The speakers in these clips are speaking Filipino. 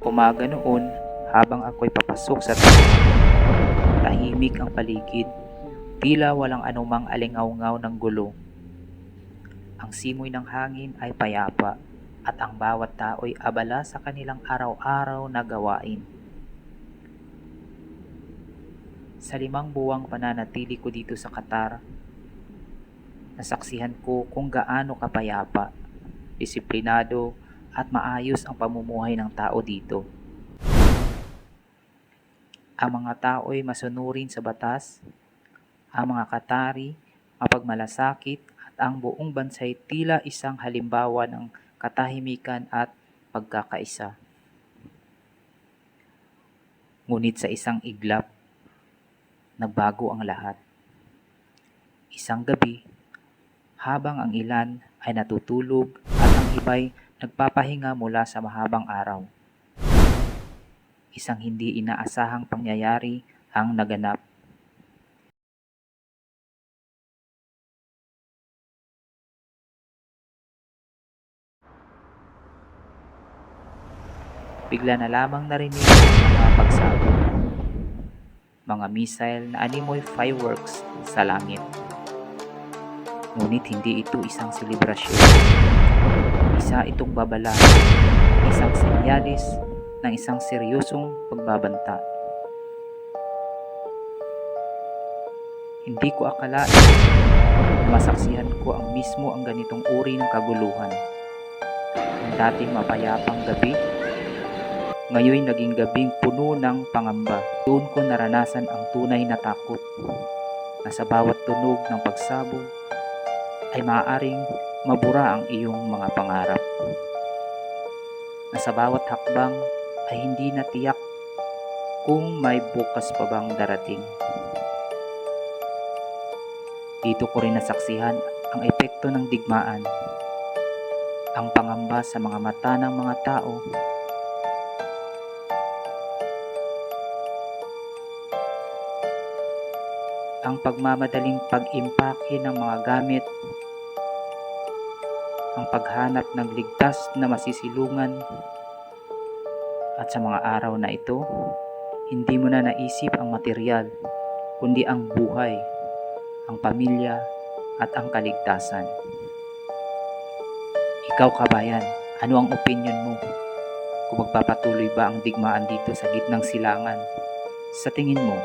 Umaga noon, habang ako'y papasok sa trabaho, tahimik ang paligid, tila walang anumang alingaw-ngaw ng gulo. Ang simoy ng hangin ay payapa, at ang bawat tao'y abala sa kanilang araw-araw na gawain. Sa 5 buwang pananatili ko dito sa Qatar, nasaksihan ko kung gaano kapayapa, disiplinado at maayos ang pamumuhay ng tao dito. Ang mga tao'y masunurin sa batas, ang mga Qatari mapagmalasakit at ang buong bansa'y tila isang halimbawa ng katahimikan at pagkakaisa. Ngunit sa isang iglap, nagbago ang lahat. Isang gabi, habang ang ilan ay natutulog at ang iba'y nagpapahinga mula sa mahabang araw, isang hindi inaasahang pangyayari ang naganap. Bigla na lamang narinig ang mga pagsabog, mga missile na animoy fireworks sa langit. Ngunit hindi ito isang selebrasyon. Isa itong babala, isang senyalis ng isang seryosong pagbabanta. Hindi ko akalain na masaksihan ko ang ganitong uri ng kaguluhan. Ang dating mapayapang gabi, ngayon naging gabing puno ng pangamba. Doon ko naranasan ang tunay na takot, na sa bawat tunog ng pagsabog ay maaaring mabura ang iyong mga pangarap. Na sa bawat hakbang ay hindi natiyak kung may bukas pa bang darating. Dito ko rin nasaksihan ang epekto ng digmaan, ang pangamba sa mga mata ng mga tao, ang pagmamadaling pag-impake ng mga gamit, ang paghanap ng ligtas na masisilungan. At sa mga araw na ito, hindi mo na naisip ang material, kundi ang buhay, ang pamilya at ang kaligtasan. Ikaw kabayan, ano ang opinion mo? Kung magpapatuloy ba ang digmaan dito sa gitnang silangan? Sa tingin mo,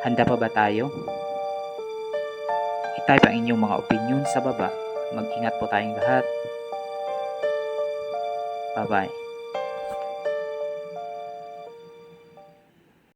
handa pa ba tayo? I-type ang inyong mga opinion sa baba. Mag-ingat po tayong lahat. Bye-bye.